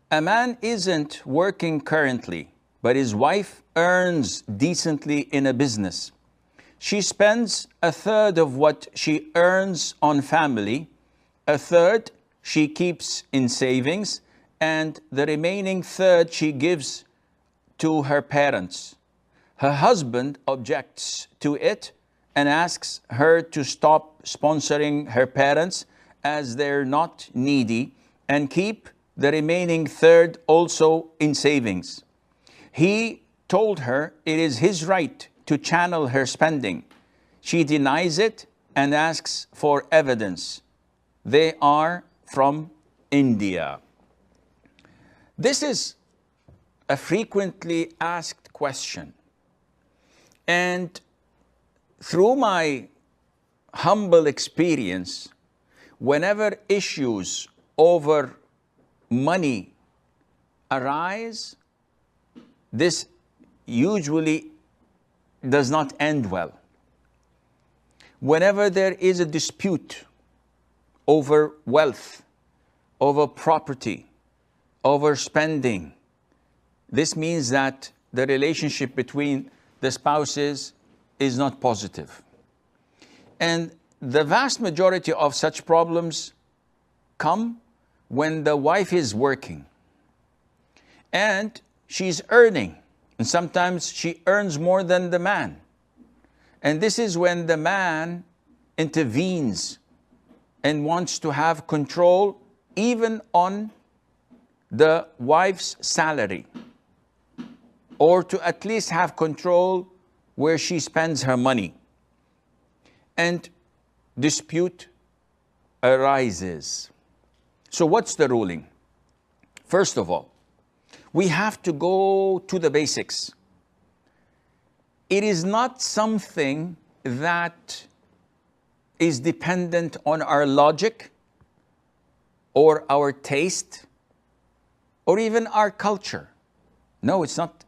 A man isn't working currently, but his wife earns decently in a business. She spends a third of what she earns on family, a third she keeps in savings, and the remaining third she gives to her parents. Her husband objects to it and asks her to stop sponsoring her parents as they're not needy and keep the remaining third also in savings. He told her it is his right to channel her spending. She denies it and asks for evidence. They are from India. This is a frequently asked question. And through my humble experience, whenever issues over money arise, this usually does not end well. Whenever there is a dispute over wealth, over property, over spending, this means that the relationship between the spouses is not positive. And the vast majority of such problems come when the wife is working and she's earning, and sometimes she earns more than the man. And this is when the man intervenes and wants to have control even on the wife's salary, or to at least have control where she spends her money. And dispute arises. So what's the ruling? First of all, we have to go to the basics. It is not something that is dependent on our logic or our taste or even our culture. No, it's not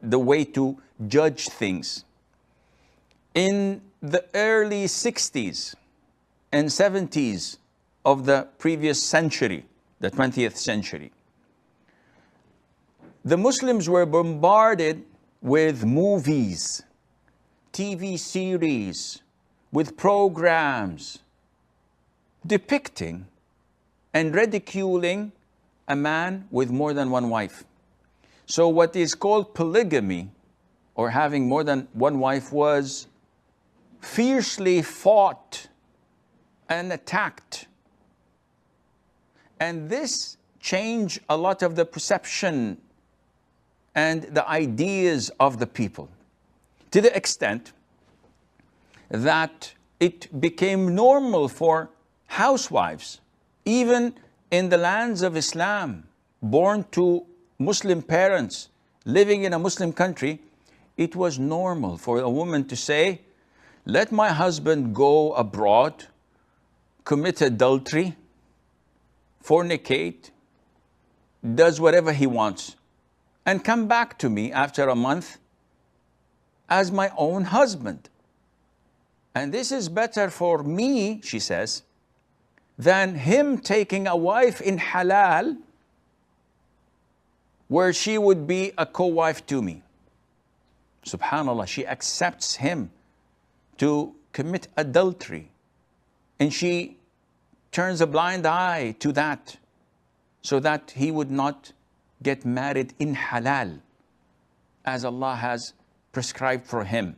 the way to judge things. In the early 60s and 70s of the previous century, the 20th century, the Muslims were bombarded with movies, TV series, with programs depicting and ridiculing a man with more than one wife. So what is called polygamy, or having more than one wife, was fiercely fought and attacked. And this changed a lot of the perception and the ideas of the people, to the extent that it became normal for housewives, even in the lands of Islam, born to Muslim parents, living in a Muslim country, it was normal for a woman to say, let my husband go abroad, commit adultery, fornicate, does whatever he wants, and come back to me after a month as my own husband. And this is better for me, she says, than him taking a wife in halal, where she would be a co-wife to me. Subhanallah, she accepts him to commit adultery, and she turns a blind eye to that, so that he would not get married in halal, as Allah has prescribed for him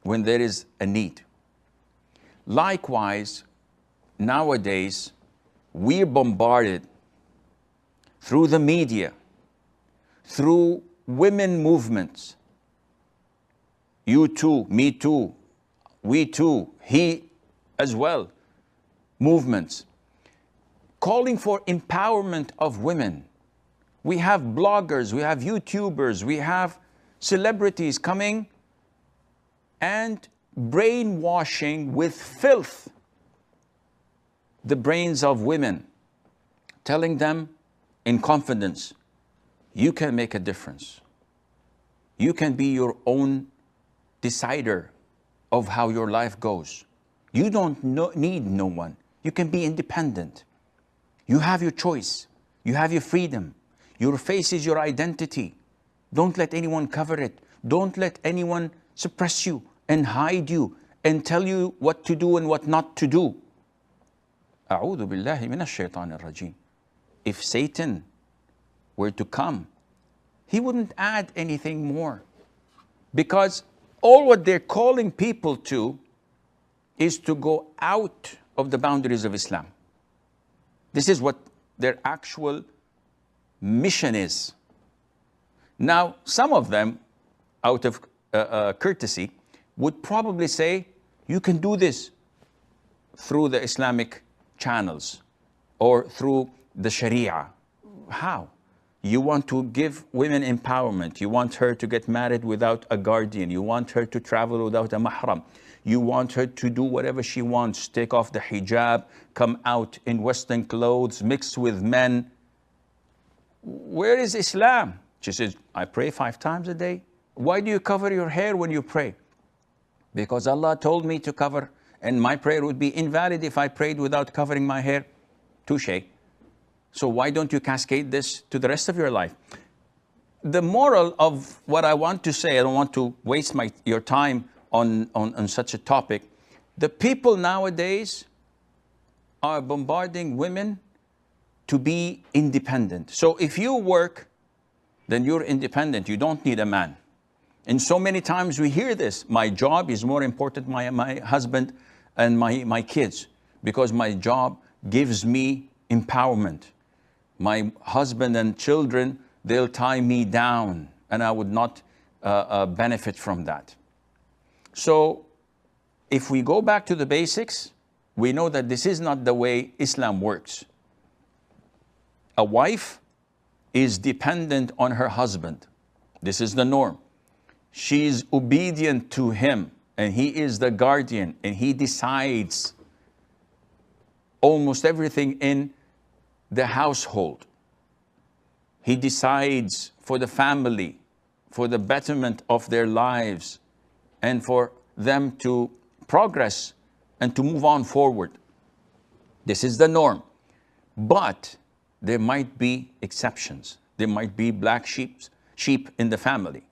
when there is a need. Likewise, nowadays, we're bombarded through the media, through women movements, you too, me too, we too, he as well, movements, calling for empowerment of women. We have bloggers, we have YouTubers, we have celebrities coming and brainwashing with filth the brains of women, telling them in confidence, you can make a difference. You can be your own decider of how your life goes. You don't need no one. You can be independent. You have your choice. You have your freedom. Your face is your identity. Don't let anyone cover it. Don't let anyone suppress you and hide you and tell you what to do and what not to do. أعوذ بالله من الشيطان الرجيم. If Satan were to come, he wouldn't add anything more. Because all what they're calling people to is to go out of the boundaries of Islam. This is what their actual mission is. Now, some of them, out of courtesy, would probably say, you can do this through the Islamic channels or through the Shariah. How? You want to give women empowerment. You want her to get married without a guardian. You want her to travel without a mahram. You want her to do whatever she wants, take off the hijab, come out in Western clothes, mix with men. Where is Islam? She says, I pray 5 times a day. Why do you cover your hair when you pray? Because Allah told me to cover, and my prayer would be invalid if I prayed without covering my hair. Touché. So why don't you cascade this to the rest of your life? The moral of what I want to say, I don't want to waste your time on such a topic. The people nowadays are bombarding women to be independent. So if you work, then you're independent. You don't need a man. And so many times we hear this. My job is more important than my husband and my kids, because my job gives me empowerment. My husband and children, they'll tie me down, and I would not benefit from that. So if we go back to the basics, we know that this is not the way Islam works. A wife is dependent on her husband. This is the norm. She is obedient to him, and he is the guardian, and he decides almost everything in the household. He decides for the family, for the betterment of their lives, and for them to progress and to move on forward. This is the norm. But there might be exceptions. There might be black sheep in the family.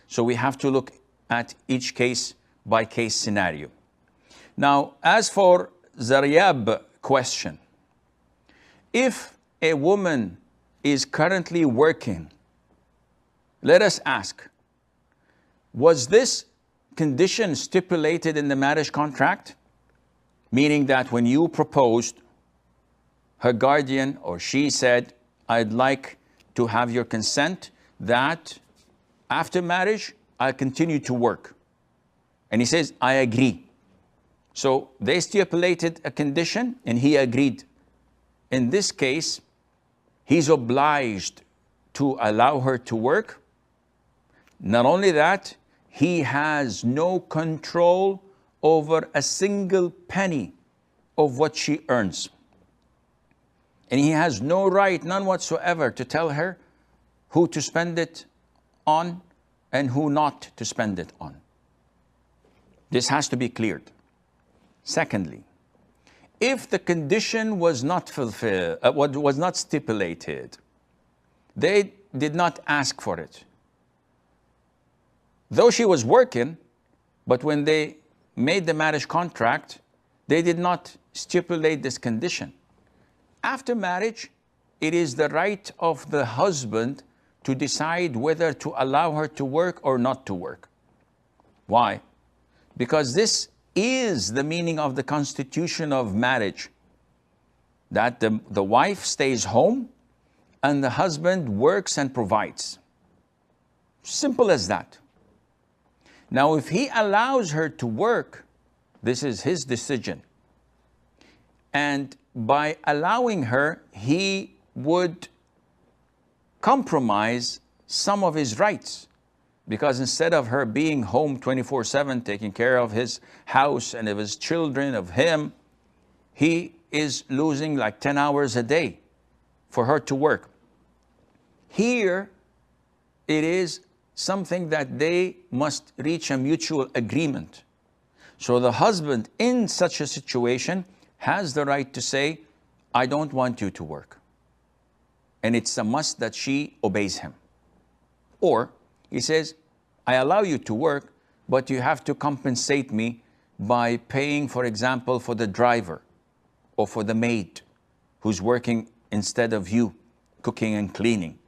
So we have to look at each case by case scenario. Now, as for Zaryab question, if a woman is currently working, let us ask, was this condition stipulated in the marriage contract? Meaning that when you proposed, her guardian or she said, I'd like to have your consent that after marriage, I'll continue to work. And he says, I agree. So they stipulated a condition and he agreed. In this case, he's obliged to allow her to work. Not only that, he has no control over a single penny of what she earns. And he has no right, none whatsoever, to tell her who to spend it on and who not to spend it on. This has to be cleared. Secondly, if the condition was not fulfilled, was not stipulated, they did not ask for it. Though she was working, but when they made the marriage contract, they did not stipulate this condition. After marriage, it is the right of the husband to decide whether to allow her to work or not to work. Why? Because this is the meaning of the constitution of marriage, that the wife stays home and the husband works and provides. Simple as that. Now, if he allows her to work, this is his decision. And by allowing her, he would compromise some of his rights. Because instead of her being home 24/7, taking care of his house and of his children, of him, he is losing like 10 hours a day for her to work. Here, it is something that they must reach a mutual agreement. So the husband in such a situation has the right to say, I don't want you to work. and it's a must that she obeys him. Or he says, I allow you to work, but you have to compensate me by paying, for example, for the driver or for the maid who's working instead of you, cooking and cleaning,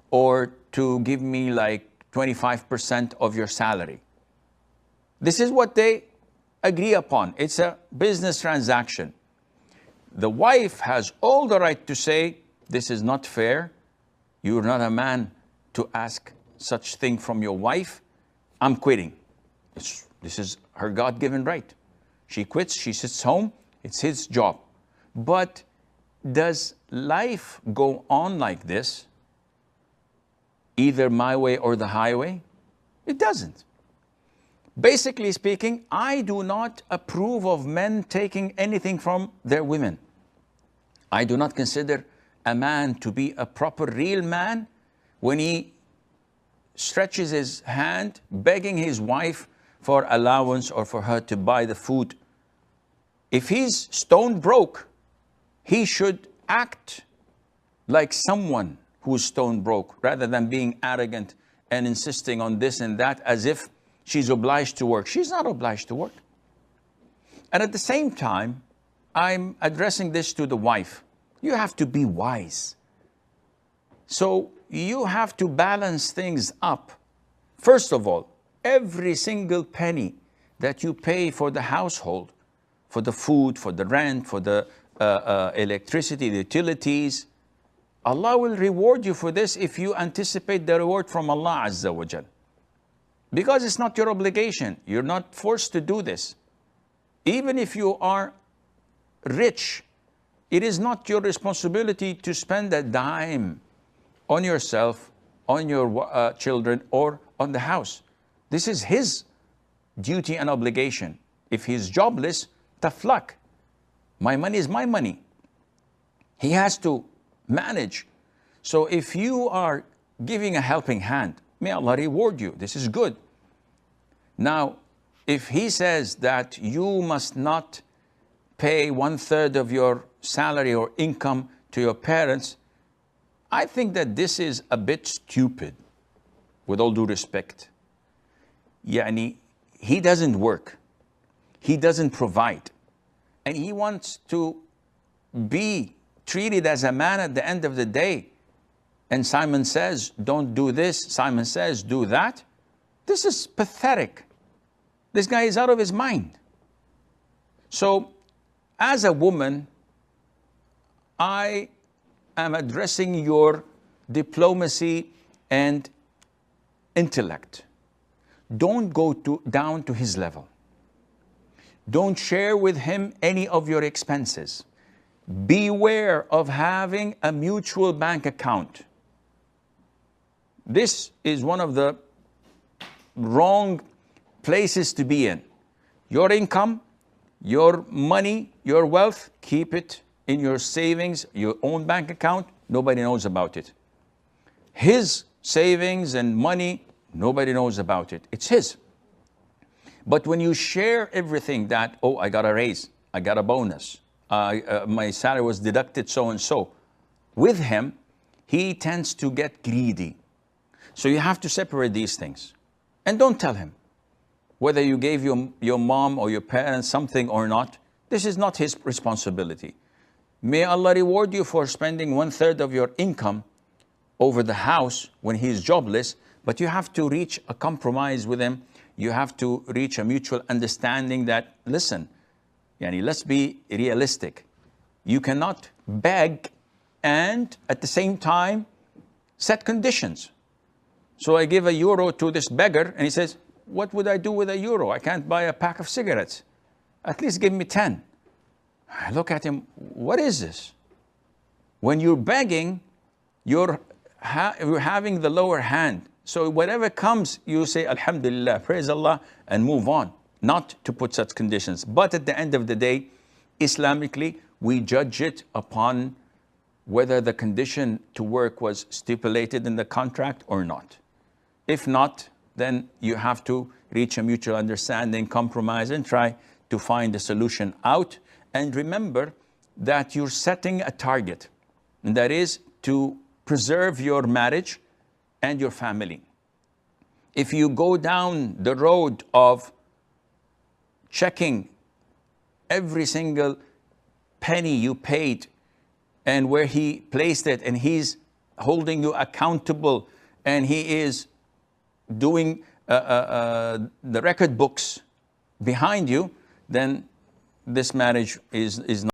or to give me like 25% of your salary. This is what they agree upon. It's a business transaction. The wife has all the right to say, this is not fair. You're not a man to ask such thing from your wife. I'm quitting. This is her God-given right. She quits, she sits home, it's his job. But does life go on like this? Either my way or the highway? It doesn't. Basically speaking, I do not approve of men taking anything from their women. I do not consider a man to be a proper real man when he stretches his hand begging his wife for allowance or for her to buy the food. If he's stone broke, he should act like someone who's stone broke rather than being arrogant and insisting on this and that as if she's obliged to work. She's not obliged to work. And at the same time, I'm addressing this to the wife. You have to be wise. So you have to balance things up. First of all, every single penny that you pay for the household, for the food, for the rent, for the electricity, the utilities, Allah will reward you for this if you anticipate the reward from Allah Azza wa Jal. Because it's not your obligation. You're not forced to do this. Even if you are rich, it is not your responsibility to spend a dime on yourself, on your children, or on the house. This is his duty and obligation. If he's jobless, tough luck. My money is my money. He has to manage. So if you are giving a helping hand, may Allah reward you. This is good. Now, if he says that you must not pay 1/3 of your salary or income to your parents, I think that this is a bit stupid, with all due respect. Yani, he doesn't work. He doesn't provide. And he wants to be treated as a man at the end of the day. And Simon says, don't do this. Simon says, do that. This is pathetic. This guy is out of his mind. So, as a woman, I am addressing your diplomacy and intellect. Don't go down to his level. Don't share with him any of your expenses. Beware of having a mutual bank account. This is one of the wrong places to be in. Your income, your money, your wealth, keep it in your savings, your own bank account. Nobody knows about it. His savings and money, nobody knows about it. It's his. But when you share everything that, oh, I got a raise, I got a bonus, my salary was deducted so and so, with him, he tends to get greedy. So you have to separate these things. And don't tell him whether you gave your mom or your parents something or not. This is not his responsibility. May Allah reward you for spending 1/3 of your income over the house when he's jobless, but you have to reach a compromise with him. You have to reach a mutual understanding that, listen, yani, let's be realistic. You cannot beg and at the same time set conditions. So I give €1 to this beggar and he says, what would I do with €1? I can't buy a pack of cigarettes. At least give me 10. I look at him, what is this? When you're begging, you're having the lower hand. So whatever comes, you say, Alhamdulillah, praise Allah, and move on. Not to put such conditions. But at the end of the day, Islamically, we judge it upon whether the condition to work was stipulated in the contract or not. If not, then you have to reach a mutual understanding, compromise, and try to find a solution out. And remember that you're setting a target, and that is to preserve your marriage and your family. If you go down the road of checking every single penny you paid and where he placed it, and he's holding you accountable, and he is doing the record books behind you, then this marriage is not